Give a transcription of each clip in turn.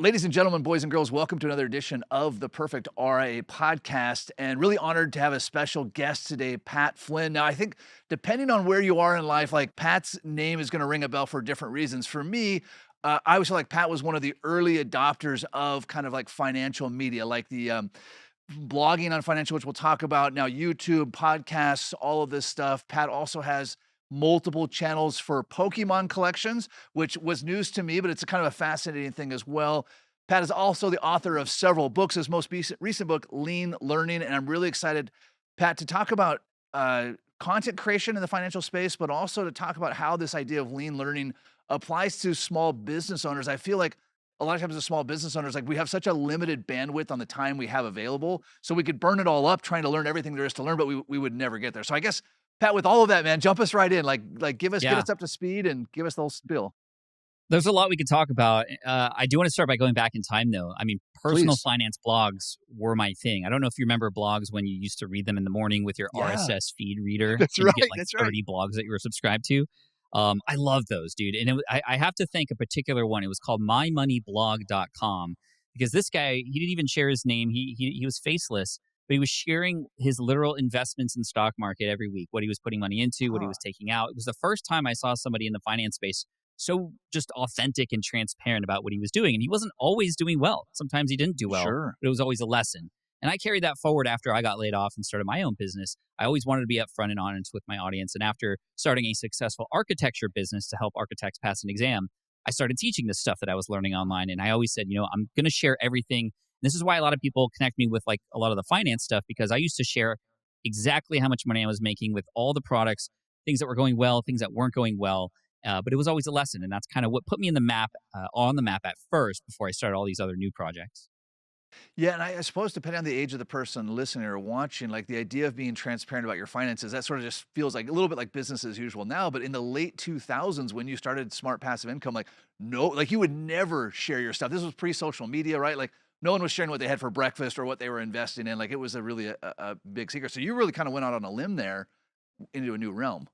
Ladies and gentlemen, boys and girls, welcome to another edition of the Perfect RIA podcast. And really honored to have a special guest today, Pat Flynn. Now, I think depending on where you are in life, like Pat's name is going to ring a bell for different reasons. For me, I always feel like Pat was one of the early adopters of kind of like financial media, like the blogging on financial, which we'll talk about now, YouTube, podcasts, all of this stuff. Pat also has multiple channels for Pokemon collections, which was news to me, but it's a kind of a fascinating thing as well. Pat is also the author of several books. His most recent book, Lean Learning, and I'm really excited, Pat, to talk about content creation in the financial space, but also to talk about how this idea of lean learning applies to small business owners. I feel like a lot of times as small business owners, like we have such a limited bandwidth on the time we have available. So we could burn it all up trying to learn everything there is to learn, but we would never get there. So I guess, Pat, with all of that, man, jump us right in. Like get Yeah, us up to speed and give us the whole spiel. there's a lot we could talk about. I do want to start by going back in time, though. I mean, personal Please. finance blogs were my thing. I don't know if you remember blogs when you used to read them in the morning with your Yeah, RSS feed reader, that's and you right. get like That's right. 30 blogs that you were subscribed to. I love those, dude. And I have to thank a particular one. It was called mymoneyblog.com because this guy, he didn't even share his name. He was faceless, but he was sharing his literal investments in the stock market every week, what he was putting money into, what he Huh. was taking out. It was the first time I saw somebody in the finance space so just authentic and transparent about what he was doing. And he wasn't always doing well. Sometimes he didn't do well, Sure. but it was always a lesson. And I carried that forward after I got laid off and started my own business. I always wanted to be upfront and honest with my audience. And after starting a successful architecture business to help architects pass an exam, I started teaching this stuff that I was learning online. And I always said, I'm going to share everything. This is why a lot of people connect me with like a lot of the finance stuff, because I used to share exactly how much money I was making with all the products, things that were going well, things that weren't going well. But it was always a lesson. And that's kind of what put me in the map, on the map at first before I started all these other new projects. Yeah, and I suppose depending on the age of the person listening or watching, like the idea of being transparent about your finances, that sort of just feels like a little bit like business as usual now. But in the late 2000s, when you started Smart Passive Income, like no, like you would never share your stuff. This was pre-social media, right? Like no one was sharing what they had for breakfast or what they were investing in. Like it was a really a big secret. So you really kind of went out on a limb there into a new realm.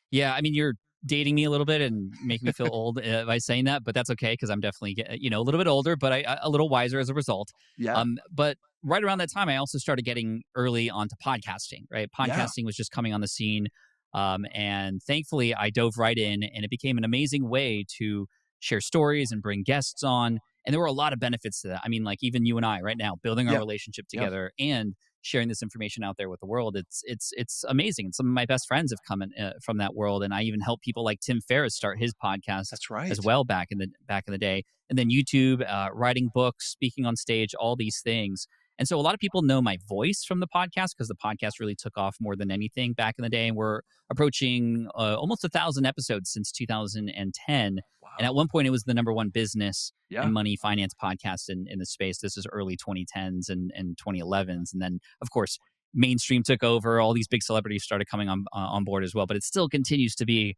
Yeah, I mean, you're dating me a little bit and making me feel old by saying that, but that's okay because I'm definitely, a little bit older, but a little wiser as a result. Yeah, But right around that time, I also started getting early onto podcasting, right? yeah. Podcasting was just coming on the scene. And thankfully, I dove right in, and it became an amazing way to share stories and bring guests on. And there were a lot of benefits to that. I mean, like even you and I right now, building our Yeah. relationship Yep. together and sharing this information out there with the world. It's amazing. And some of my best friends have come from that world, and I even helped people like Tim Ferriss start his podcast That's as right. well back in the day. And then YouTube, writing books, speaking on stage, all these things. And so a lot of people know my voice from the podcast because the podcast really took off more than anything back in the day. And we're approaching almost 1,000 episodes since 2010. And at Wow. one point, it was the number one business Yeah. and money finance podcast in the space. This is early 2010s and 2011s. And then, of course, mainstream took over. All these big celebrities started coming on board as well. But it still continues to be,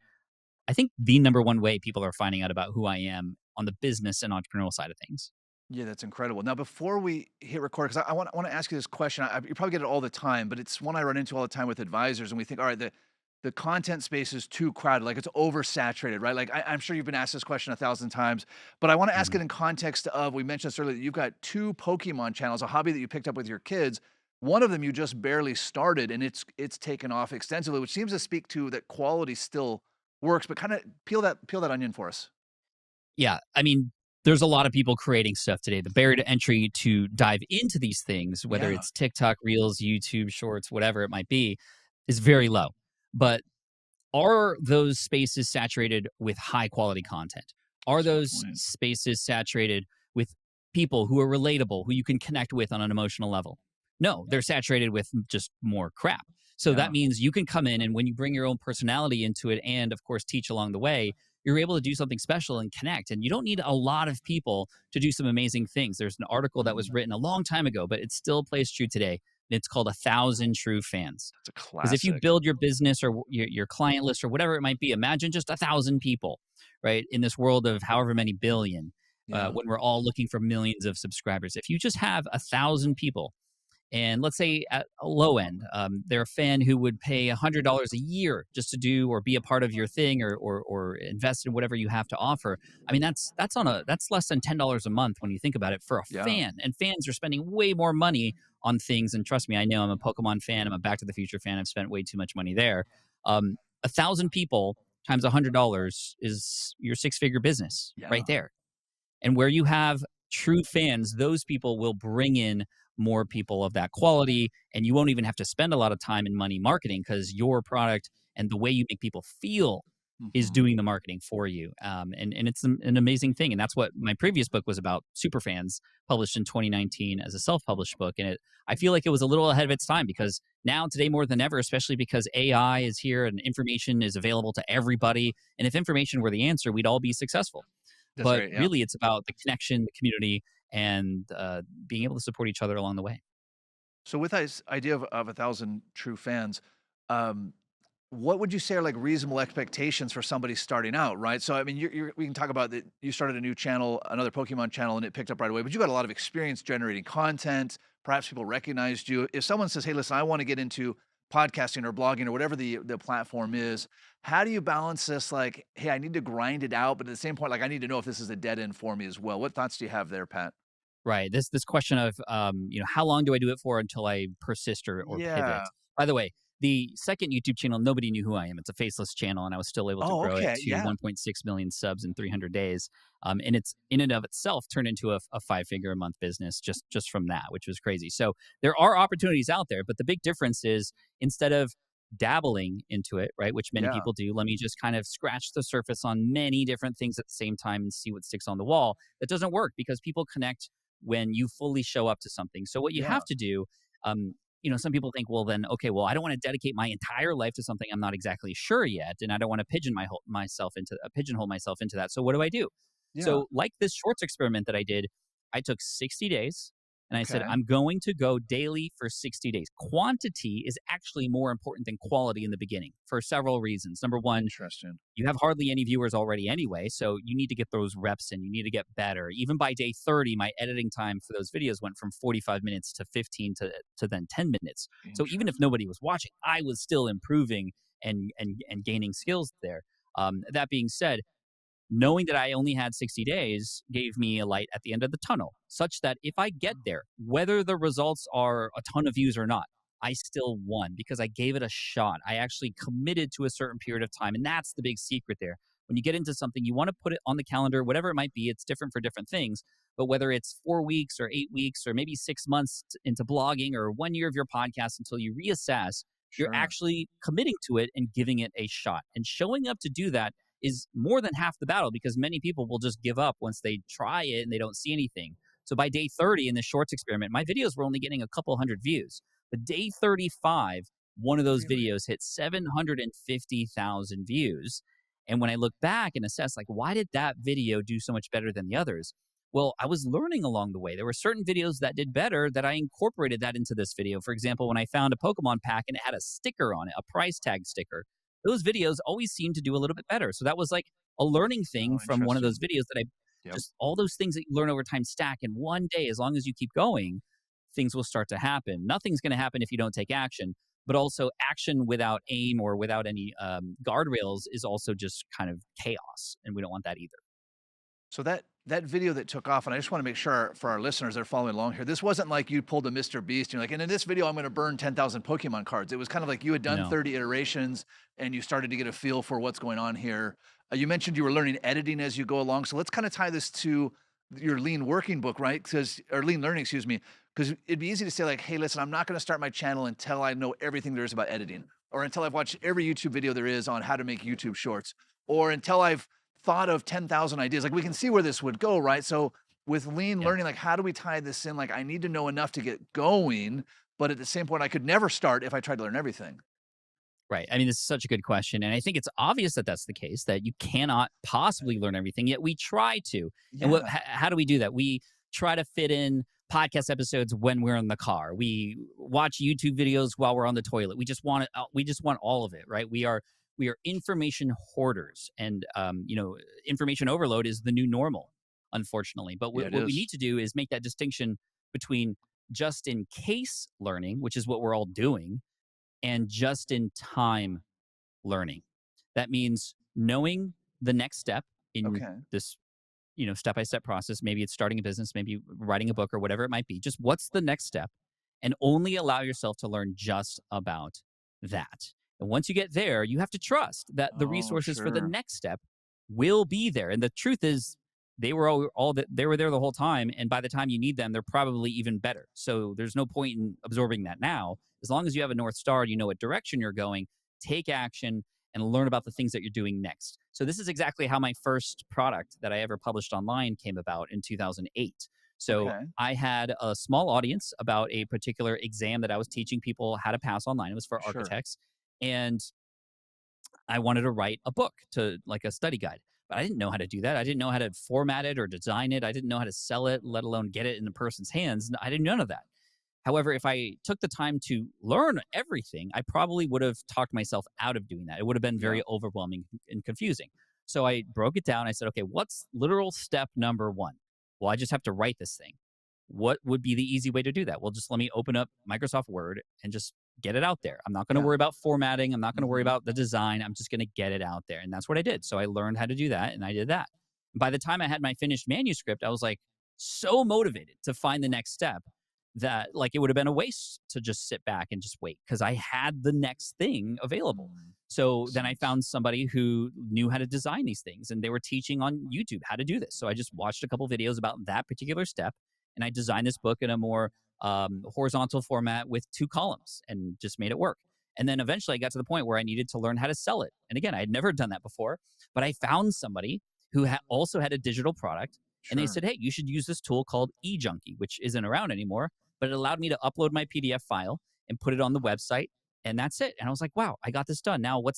I think, the number one way people are finding out about who I am on the business and entrepreneurial side of things. Yeah, that's incredible. Now, before we hit record, because I want to ask you this question. You probably get it all the time, but it's one I run into all the time with advisors, and we think, all right, the content space is too crowded, like it's oversaturated, right? Like I'm sure you've been asked this question 1,000 times, but I want to ask it Mhm. in context of we mentioned this earlier that you've got two Pokemon channels, a hobby that you picked up with your kids. One of them you just barely started, and it's taken off extensively, which seems to speak to that quality still works. But kind of peel that onion for us. Yeah, I mean, there's a lot of people creating stuff today. The barrier to entry to dive into these things, whether Yeah, it's TikTok, Reels, YouTube Shorts, whatever it might be, is very low. But are those spaces saturated with high quality content? Are that's a good those point. spaces saturated with people who are relatable, who you can connect with on an emotional level? No, they're saturated with just more crap. So that Yeah. means you can come in, and when you bring your own personality into it and, of course, teach along the way, you're able to do something special and connect. And you don't need a lot of people to do some amazing things. There's an article that was Mm, written a long time ago, but it still plays true today. And it's called 1,000 True Fans. that's a Because if you classic. build your business or your client list or whatever it might be, imagine just 1,000 people, right? In this world of however many billion, Yeah. when we're all looking for millions of subscribers. If you just have 1,000 people And let's say at a low end, they're a fan who would pay $100 a year just to do or be a part of your thing, or invest in whatever you have to offer. I mean, that's less than $10 a month when you think about it for a Yeah. fan. And fans are spending way more money on things. And trust me, I know I'm a Pokemon fan. I'm a Back to the Future fan. I've spent way too much money there. 1,000 people times $100 is your six-figure business Yeah. right there. And where you have true fans, those people will bring in more people of that quality, and you won't even have to spend a lot of time and money marketing because your product and the way you make people feel is Mhm. doing the marketing for you. And it's an amazing thing. And that's what my previous book was about, Superfans, published in 2019 as a self-published book. And I feel like it was a little ahead of its time because now, today more than ever, especially because AI is here and information is available to everybody. And if information were the answer, we'd all be successful. That's But right. Yeah. really, it's about the connection, the community, and being able to support each other along the way. So with this idea of 1,000 true fans, um, what would you say are like reasonable expectations for somebody starting out, right? So I mean, we can talk about that. You started a new channel, another Pokemon channel, and it picked up right away. But you got a lot of experience generating content. Perhaps people recognized you. If someone says, "Hey, listen, I want to get into podcasting or blogging or whatever the platform is," how do you balance this? Like, hey, I need to grind it out, but at the same point, like, I need to know if this is a dead end for me as well. What thoughts do you have there, Pat? Right. This question of how long do I do it for until I persist or pivot? Yeah. By the way, the second YouTube channel, nobody knew who I am. It's a faceless channel, and I was still able to Oh, grow it okay. to Yeah. 1.6 million subs in 300 days. And it's in and of itself turned into a five-figure a month business just from that, which was crazy. So there are opportunities out there, but the big difference is instead of dabbling into it, right, which many Yeah. people do, let me just kind of scratch the surface on many different things at the same time and see what sticks on the wall. That doesn't work because people connect when you fully show up to something. So what you Yeah. have to do, some people think, well, then, okay, well, I don't want to dedicate my entire life to something I'm not exactly sure yet, and I don't want to pigeonhole myself into that. So what do I do? Yeah. So like this shorts experiment that I did, I took 60 days. And I said, Okay. I'm going to go daily for 60 days. Quantity is actually more important than quality in the beginning for several reasons. Number one, Interesting. you have hardly any viewers already anyway, so you need to get those reps in. You need to get better. Even by day 30, my editing time for those videos went from 45 minutes to 15 to then 10 minutes. So even if Interesting. nobody was watching, I was still improving and gaining skills there. That being said, knowing that I only had 60 days gave me a light at the end of the tunnel, such that if I get there, whether the results are a ton of views or not, I still won because I gave it a shot. I actually committed to a certain period of time. And that's the big secret there. When you get into something, you want to put it on the calendar, whatever it might be. It's different for different things. But whether it's 4 weeks or 8 weeks or maybe 6 months into blogging or 1 year of your podcast until you reassess, you're Sure. actually committing to it and giving it a shot. And showing up to do that is more than half the battle because many people will just give up once they try it and they don't see anything. So by day 30 in the shorts experiment, my videos were only getting a couple hundred views. But day 35, one of those Really? videos hit 750,000 views. And when I look back and assess, like, why did that video do so much better than the others? Well, I was learning along the way. There were certain videos that did better that I incorporated that into this video. For example, when I found a Pokemon pack and it had a sticker on it, a price tag sticker, those videos always seemed to do a little bit better. So that was like a learning thing Oh, from one of those interesting. videos that I Yep. just all those things that you learn over time stack. And one day, as long as you keep going, things will start to happen. Nothing's going to happen if you don't take action. But also, action without aim or without any guardrails is also just kind of chaos. And we don't want that either. So that video that took off, and I just want to make sure for our listeners that are following along here, this wasn't like you pulled a Mr. Beast. You're like, and in this video, I'm going to burn 10,000 Pokemon cards. It was kind of like you had done No. 30 iterations, and you started to get a feel for what's going on here. You mentioned you were learning editing as you go along. So let's kind of tie this to your lean working book, right? Because or lean learning, excuse me. Because it'd be easy to say like, hey, listen, I'm not going to start my channel until I know everything there is about editing, or until I've watched every YouTube video there is on how to make YouTube shorts, or until I've thought of 10,000 ideas. Like we can see where this would go, right? So with lean Yeah. learning, like how do we tie this in? Like I need to know enough to get going, but at the same point, I could never start if I tried to learn everything. Right. I mean, this is such a good question. And I think it's obvious that that's the case, that you cannot possibly learn everything, yet we try to. And Yeah, how do we do that? We try to fit in podcast episodes when we're in the car. We watch YouTube videos while we're on the toilet. We just want all of it, right? We are information hoarders, and information overload is the new normal, unfortunately. But yeah, it what we is. need to do is make that distinction between just in case learning, which is what we're all doing, and just in time learning. That means knowing the next step in Okay. this, step-by-step process. Maybe it's starting a business, maybe writing a book or whatever it might be. Just what's the next step? And only allow yourself to learn just about that. And once you get there, you have to trust that the Oh, resources for the sure. next step will be there. And the truth is, they were all that they were there the whole time. And by the time you need them, they're probably even better. So there's no point in absorbing that now. As long as you have a North Star, you know what direction you're going, take action and learn about the things that you're doing next. So this is exactly how my first product that I ever published online came about in 2008. So Okay. I had a small audience about a particular exam that I was teaching people how to pass online. It was for Sure. architects. And I wanted to write a book to like a study guide, but I didn't know how to do that. I didn't know how to format it or design it. I didn't know how to sell it, let alone get it in a person's hands. I didn't know none of that. However, if I took the time to learn everything, I probably would have talked myself out of doing that. It would have been Yeah. very overwhelming and confusing. So I broke it down. I said, okay, what's literal step number one? Well, I just have to write this thing. What would be the easy way to do that? Well, just let me open up Microsoft Word and just get it out there. I'm not going to Yeah. worry about formatting. I'm not going to worry Hmm. about the design. I'm just going to get it out there. And that's what I did. So I learned how to do that and I did that. By the time I had my finished manuscript, I was like so motivated to find the next step that like it would have been a waste to just sit back and just wait because I had the next thing available. So Makes then I sense. found somebody who knew how to design these things and they were teaching on YouTube how to do this. So I just watched a couple videos about that particular step and I designed this book in a more horizontal format with 2 columns and just made it work. And then eventually I got to the point where I needed to learn how to sell it. And again, I had never done that before, but I found somebody who also had a digital product. And they Sure. said, hey, you should use this tool called E-junkie, which isn't around anymore, but it allowed me to upload my PDF file and put it on the website. And that's it. And I was like, wow, I got this done. Now what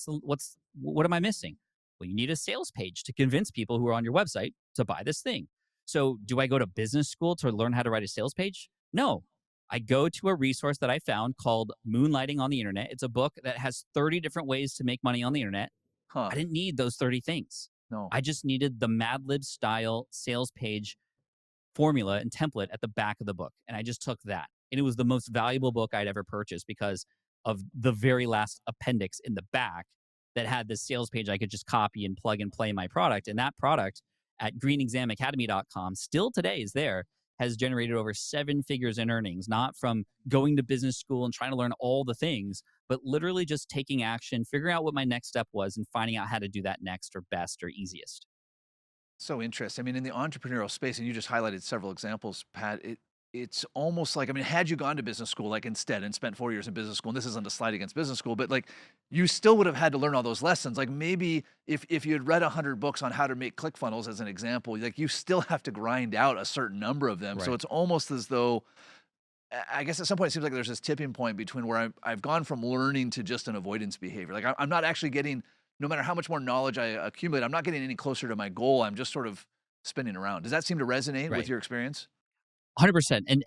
am I missing? Well, you need a sales page to convince people who are on your website to buy this thing. So do I go to business school to learn how to write a sales page? No. I go to a resource that I found called Moonlighting on the Internet. It's a book that has 30 different ways to make money on the internet. Huh. I didn't need those 30 things. No. I just needed the Mad Lib style sales page formula and template at the back of the book. And I just took that. And it was the most valuable book I'd ever purchased because of the very last appendix in the back that had this sales page I could just copy and plug and play my product. And that product at greenexamacademy.com still today is there, has generated over 7 figures in earnings, not from going to business school and trying to learn all the things, but literally just taking action, figuring out what my next step was, and finding out how to do that next or best or easiest. So interesting. I mean, in the entrepreneurial space, and you just highlighted several examples, Pat, it's almost like, I mean, had you gone to business school like instead and spent 4 years in business school, and this isn't a slide against business school, but like you still would have had to learn all those lessons. Like maybe if you had read 100 books on how to make ClickFunnels as an example, like you still have to grind out a certain number of them. So Right. it's almost as though I guess at some point it seems like there's this tipping point between where I've gone from learning to just an avoidance behavior. Like I'm not actually getting, no matter how much more knowledge I accumulate, I'm not getting any closer to my goal. I'm just sort of spinning around. Does that seem to resonate with Right. your experience? 100%. And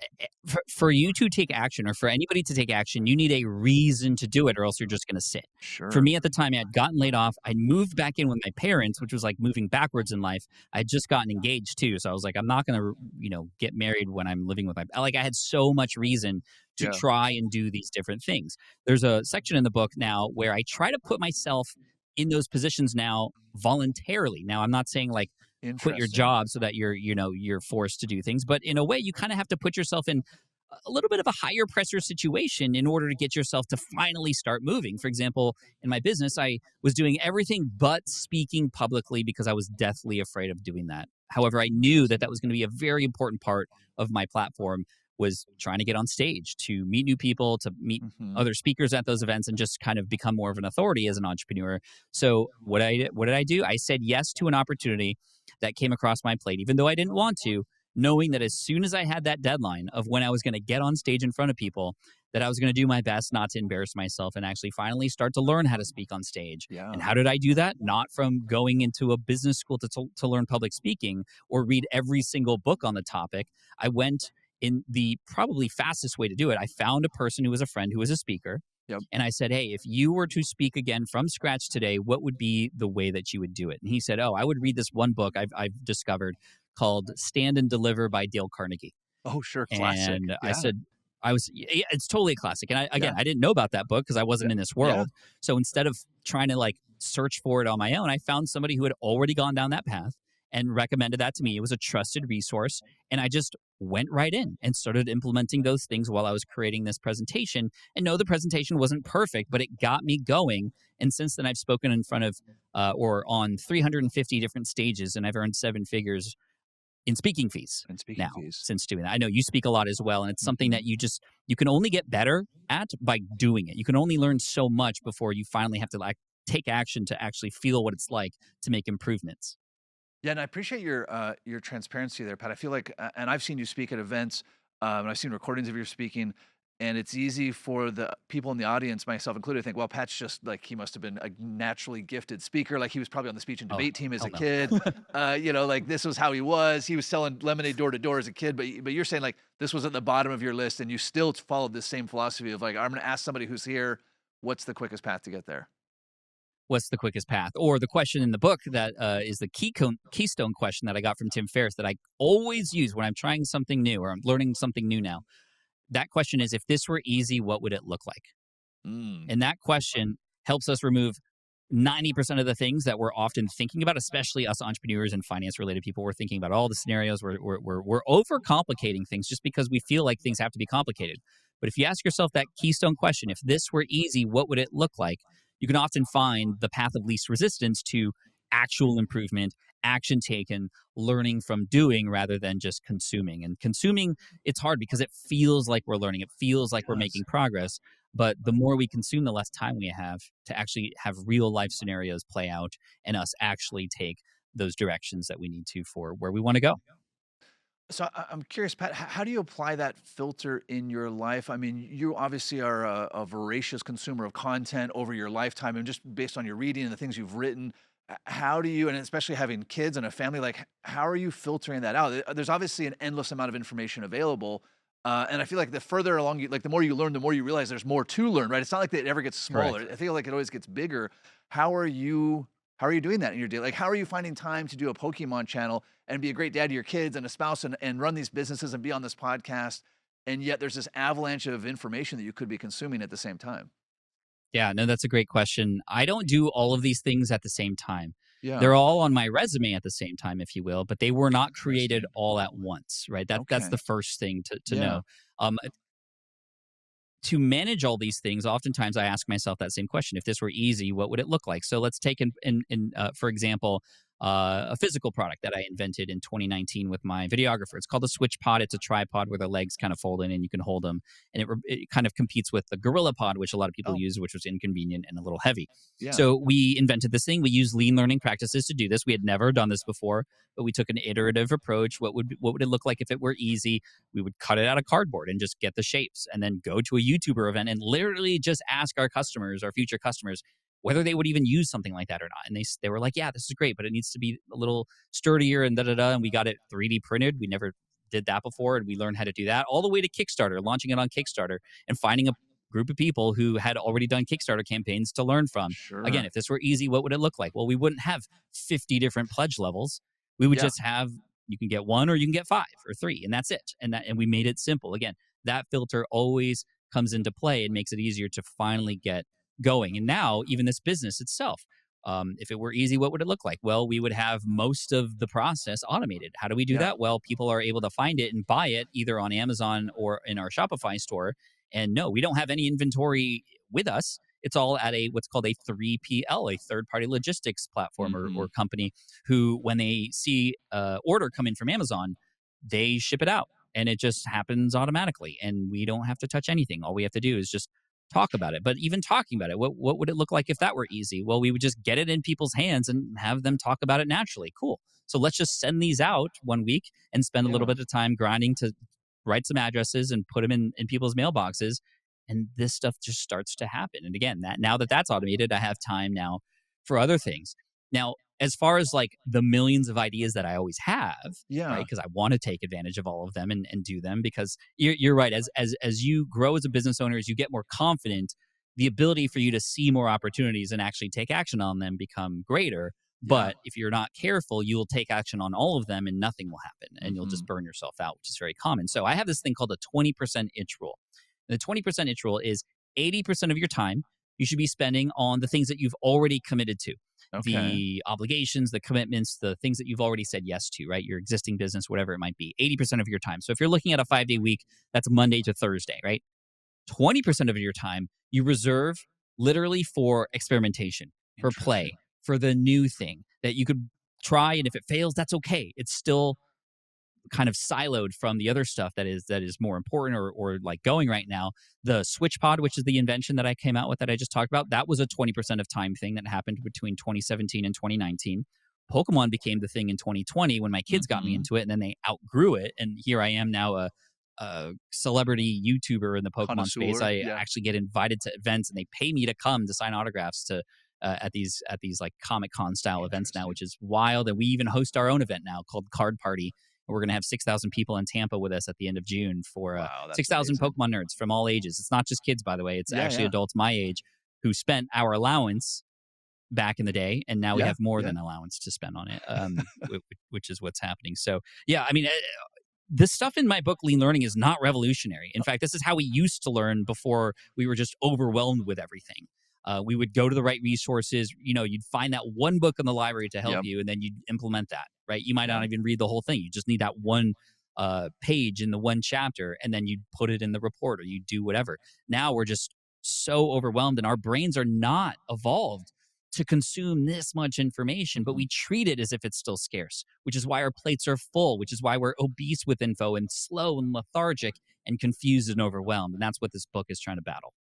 for you to take action or for anybody to take action, you need a reason to do it or else you're just going to sit. For Sure. me at the time, I had gotten laid off. I'd moved back in with my parents, which was like moving backwards in life. I had just gotten engaged too. So I was like, I'm not going to, get married when I'm living with like, I had so much reason to Yeah. try and do these different things. There's a section in the book now where I try to put myself in those positions now voluntarily. Now, I'm not saying like, quit your Interesting. job so that you're forced to do things, but in a way you kind of have to put yourself in a little bit of a higher pressure situation in order to get yourself to finally start moving. For example, in my business, I was doing everything but speaking publicly because I was deathly afraid of doing that. However, I knew that that was going to be a very important part of my platform, was trying to get on stage, to meet new people, to meet Hmm. other speakers at those events and just kind of become more of an authority as an entrepreneur. So what did I do? I said yes to an opportunity that came across my plate, even though I didn't want to, knowing that as soon as I had that deadline of when I was going to get on stage in front of people, that I was going to do my best not to embarrass myself and actually finally start to learn how to speak on stage. And Yeah. how did I do that? Not from going into a business school to learn public speaking or read every single book on the topic. I went in the probably fastest way to do it. I found a person who was a friend who was a speaker. Yep. And I said, hey, if you were to speak again from scratch today, what would be the way that you would do it? And he said, oh, I would read this one book I've discovered called Stand and Deliver by Dale Carnegie. Oh, sure. Classic. And I Yeah. said, It's totally a classic. And Yeah. I didn't know about that book because I Yeah. wasn't in this Yeah. world. So instead of trying to like search for it on my own, I found somebody who had already gone down that path and recommended that to me. It was a trusted resource. And I just went right in and started implementing those things while I was creating this presentation. And no, the presentation wasn't perfect, but it got me going. And since then, I've spoken in front of or on 350 different stages, and I've earned seven figures in speaking fees And speaking now fees. since doing that. I know you speak a lot as well, and it's something Mhm. that you can only get better at by doing it. You can only learn so much before you finally have to like take action to actually feel what it's like to make improvements. Yeah, and I appreciate your transparency there, Pat. I feel like, and I've seen you speak at events, and I've seen recordings of your speaking, and it's easy for the people in the audience, myself included, to think, well, Pat's just like he must have been a naturally gifted speaker, like he was probably on the speech and Oh, debate team as hell a no. kid. Like this was how he was. He was selling lemonade door to door as a kid, but you're saying like this was at the bottom of your list, and you still followed this same philosophy of like I'm going to ask somebody who's here, what's the quickest path to get there? What's the quickest path? Or the question in the book that is the keystone question that I got from Tim Ferriss that I always use when I'm trying something new or I'm learning something new now. That question is, if this were easy, what would it look like? Mm, And that question helps us remove 90% of the things that we're often thinking about, especially us entrepreneurs and finance related people. We're thinking about all the scenarios. We're overcomplicating things just because we feel like things have to be complicated. But if you ask yourself that keystone question, if this were easy, what would it look like? You can often find the path of least resistance to actual improvement, action taken, learning from doing rather than just consuming. And consuming, it's hard because it feels like we're learning, it feels like we're yes. making progress. But the more we consume, the less time we have to actually have real life scenarios play out and us actually take those directions that we need to for where we want to go. So I'm curious, Pat, how do you apply that filter in your life? I mean, you obviously are a voracious consumer of content over your lifetime, and just based on your reading and the things you've written, how do you, and especially having kids and a family, like how are you filtering that out? There's obviously an endless amount of information available, and I feel like the further along you, like the more you learn, the more you realize there's more to learn, right? It's not like that it ever gets Correct. smaller. I feel like it always gets bigger. How are you? How are you doing that in your day? Like, how are you finding time to do a Pokemon channel and be a great dad to your kids and a spouse and run these businesses and be on this podcast? And yet there's this avalanche of information that you could be consuming at the same time. Yeah, no, that's a great question. I don't do all of these things at the same time. Yeah. They're all on my resume at the same time, if you will, but they were not created Interesting. all at once, right? That's the Okay. first thing to Yeah. know. Um, to manage all these things, oftentimes I ask myself that same question: if this were easy, what would it look like? So let's take for example, a physical product that I invented in 2019 with my videographer. It's called a SwitchPod. It's a tripod where the legs kind of fold in and you can hold them, and it kind of competes with the Gorilla Pod, which a lot of people Oh, use, which was inconvenient and a little heavy. yeah. So we invented this thing. We used lean learning practices to do this. We had never done this before, but we took an iterative approach. What would it look like if it were easy? We would cut it out of cardboard and just get the shapes and then go to a YouTuber event and literally just ask our customers, our future customers, whether they would even use something like that or not. And they were like, yeah, this is great, but it needs to be a little sturdier and da da da. And we got it 3D printed. We never did that before. And we learned how to do that all the way to Kickstarter, launching it on Kickstarter and finding a group of people who had already done Kickstarter campaigns to learn from. Again, Sure. if this were easy, what would it look like? Well, we wouldn't have 50 different pledge levels. We would Yeah. just have, you can get one or you can get five or three, and that's it. And we made it simple. Again, that filter always comes into play and makes it easier to finally get going. And now, even this business itself, if it were easy, what would it look like? Well, we would have most of the process automated. How do we do Yeah. that? Well, people are able to find it and buy it either on Amazon or in our Shopify store. And no, we don't have any inventory with us. It's all at a what's called a 3PL, a third party logistics platform or Hmm. company who, when they see order come in from Amazon, they ship it out and it just happens automatically. And we don't have to touch anything. All we have to do is just talk about it. But even talking about it, what would it look like if that were easy? Well, we would just get it in people's hands and have them talk about it naturally. Cool. So let's just send these out one week and spend a little Yeah. bit of time grinding to write some addresses and put them in people's mailboxes. And this stuff just starts to happen. And again, that now that that's automated, I have time now for other things. Now, as far as like the millions of ideas that I always have, right? Yeah. Because I want to take advantage of all of them and do them. Because you're right. As you grow as a business owner, as you get more confident, the ability for you to see more opportunities and actually take action on them become greater. Yeah. But if you're not careful, you will take action on all of them and nothing will happen and you'll Hmm. just burn yourself out, which is very common. So I have this thing called the 20% itch rule. And the 20% itch rule is 80% of your time you should be spending on the things that you've already committed to, Okay. the obligations, the commitments, the things that you've already said yes to, right? Your existing business, whatever it might be, 80% of your time. So if you're looking at a 5-day week, that's Monday to Thursday, right? 20% of your time you reserve literally for experimentation, for Interesting. play, for the new thing that you could try. And if it fails, that's okay. It's still kind of siloed from the other stuff that is more important or like going right now. The SwitchPod, which is the invention that I came out with that I just talked about, that was a 20% of time thing that happened between 2017 and 2019. Pokemon became the thing in 2020 when my kids got me Hmm. into it, and then they outgrew it. And here I am now, a celebrity YouTuber in the Pokemon space. Connoisseur. I Yeah. actually get invited to events, and they pay me to come to sign autographs to at these like Comic Con style events now, Interesting. which is wild. And we even host our own event now called Card Party. We're going to have 6,000 people in Tampa with us at the end of June for Wow, that's 6,000 amazing. Pokemon nerds from all ages. It's not just kids, by the way. It's Yeah, actually yeah. adults my age who spent our allowance back in the day, and now we Yeah, have more yeah. than allowance to spend on it, which is what's happening. So, yeah, I mean, this stuff in my book, Lean Learning, is not revolutionary. In fact, this is how we used to learn before we were just overwhelmed with everything. We would go to the right resources. You'd find that one book in the library to help Yep. you, and then you'd implement that, right? You might Yeah. not even read the whole thing. You just need that one page in the one chapter, and then you'd put it in the report or you do whatever. Now we're just so overwhelmed, and our brains are not evolved to consume this much information, but Mhm. we treat it as if it's still scarce, which is why our plates are full, which is why we're obese with info and slow and lethargic and confused and overwhelmed. And that's what this book is trying to battle.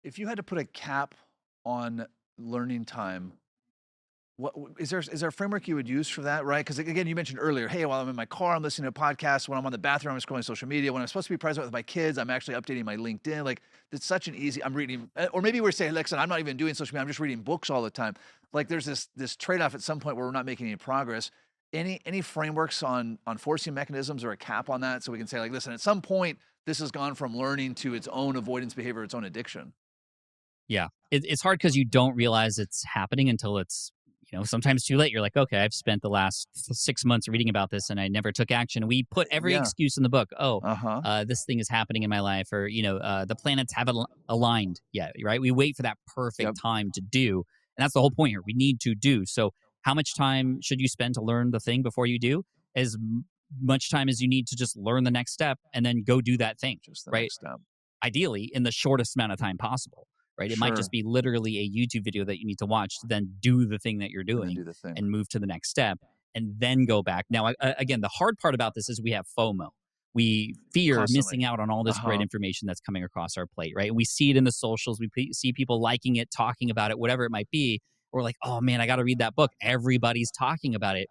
If you had to put a cap on learning time, is there a framework you would use for that, right? Because again, you mentioned earlier, hey, while I'm in my car, I'm listening to podcasts. When I'm on the bathroom, I'm scrolling social media. When I'm supposed to be present with my kids, I'm actually updating my LinkedIn. Like it's such an easy. I'm reading, or maybe we're saying, listen, I'm not even doing social media. I'm just reading books all the time. Like there's this trade off at some point where we're not making any progress. Any frameworks on forcing mechanisms or a cap on that, so we can say like, listen, at some point, this has gone from learning to its own avoidance behavior, its own addiction. Yeah. It's hard because you don't realize it's happening until it's, sometimes too late. You're like, okay, I've spent the last 6 months reading about this and I never took action. We put every Yeah. excuse in the book. Oh, Uh huh. this thing is happening in my life, or, the planets haven't aligned yet, right? We wait for that perfect Yep. time to do. And that's the whole point here. We need to do. So, how much time should you spend to learn the thing before you do? As much time as you need to just learn the next step and then go do that thing, Just the right? next step. Ideally in the shortest amount of time possible, right? It might just Sure. be literally a YouTube video that you need to watch to then do the thing that you're And then doing do the thing and move to the next step and then go back. Now, again, the hard part about this is we have FOMO. We fear constantly. missing out on all Uh this great huh. information that's coming across our plate, right? We see it in the socials. We see people liking it, talking about it, whatever it might be. We're like, oh man, I got to read that book. Everybody's talking about it.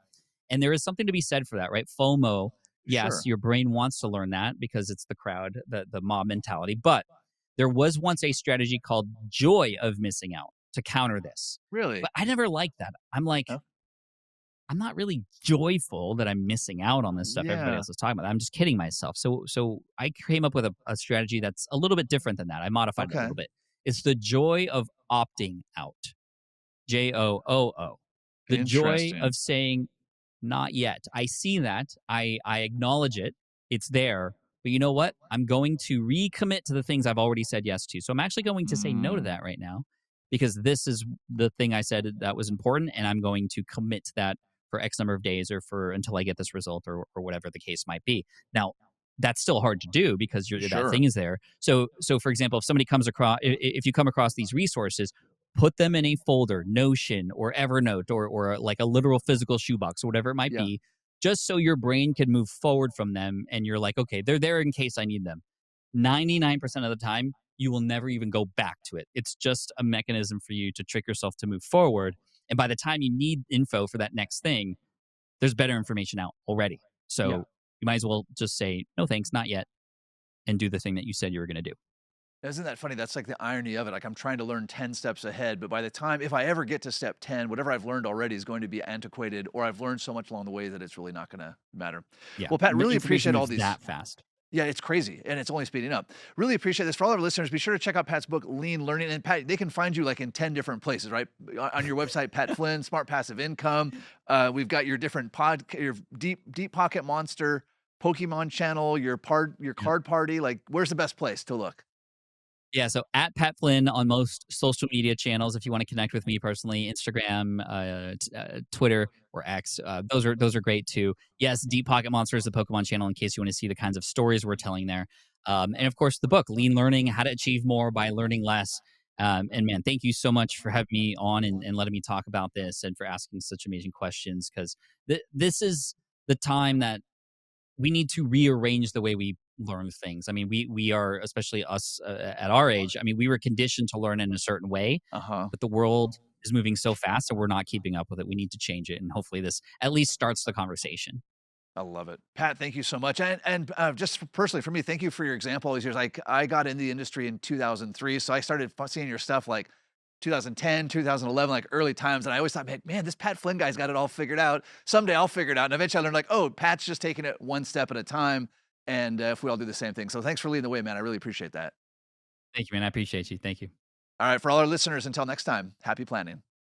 And there is something to be said for that, right? FOMO, yes, Sure. your brain wants to learn that because it's the crowd, the mob mentality. But there was once a strategy called joy of missing out to counter this. But Really? I never liked that. I'm like, Huh? I'm not really joyful that I'm missing out on this stuff everybody Yeah. else is talking about. I'm just kidding myself. So I came up with a strategy that's a little bit different than that. I modified it a Okay. little bit. It's the joy of opting out. JOOO. The joy Interesting. of saying, not yet. I see that. I acknowledge it. It's there. But you know what? I'm going to recommit to the things I've already said yes to. So I'm actually going to say no to Mm. that right now because this is the thing I said that was important. And I'm going to commit to that for X number of days or for until I get this result or whatever the case might be. Now, that's still hard to do because that Sure. thing is there. So for example, if somebody comes across, if you come across these resources, put them in a folder, Notion or Evernote or like a literal physical shoebox or whatever it might Yeah. be, just so your brain can move forward from them and you're like, okay, they're there in case I need them. 99% of the time, you will never even go back to it. It's just a mechanism for you to trick yourself to move forward. And by the time you need info for that next thing, there's better information out already. Yeah. So you might as well just say, no thanks, not yet, and do the thing that you said you were going to do. Isn't that funny? That's like the irony of it. Like I'm trying to learn 10 steps ahead, but by the time, if I ever get to step 10, whatever I've learned already is going to be antiquated, or I've learned so much along the way that it's really not going to matter. Yeah. Well, Pat, really Information appreciate all moves these. that fast. Yeah, it's crazy, and it's only speeding up. Really appreciate this. For all our listeners, be sure to check out Pat's book, Lean Learning. And Pat, they can find you like in 10 different places, right? On your website, Pat Flynn, Smart Passive Income. We've got your different your deep pocket monster, Pokemon channel, your card party. Like, where's the best place to look? Yeah, so at Pat Flynn on most social media channels. If you want to connect with me personally, Instagram, Twitter, or X, those are great too. Yes, Deep Pocket Monster is the Pokemon channel in case you want to see the kinds of stories we're telling there. And of course, the book Lean Learning: How to Achieve More by Learning Less. And man, thank you so much for having me on and letting me talk about this and for asking such amazing questions because this is the time that we need to rearrange the way we learn things. I mean, we are, especially us at our age. I mean, we were conditioned to learn in a certain way, Uh huh. but the world is moving so fast, and we're not keeping up with it. We need to change it, and hopefully, this at least starts the conversation. I love it. Pat, thank you so much. And just personally for me, thank you for your example all these years. Like I got in the industry in 2003, so I started seeing your stuff like 2010, 2011, like early times. And I always thought, man, this Pat Flynn guy's got it all figured out. Someday I'll figure it out. And eventually I learned like, oh, Pat's just taking it one step at a time. And if we all do the same thing. So thanks for leading the way, man. I really appreciate that. Thank you, man. I appreciate you. Thank you. All right. For all our listeners, until next time, happy planning.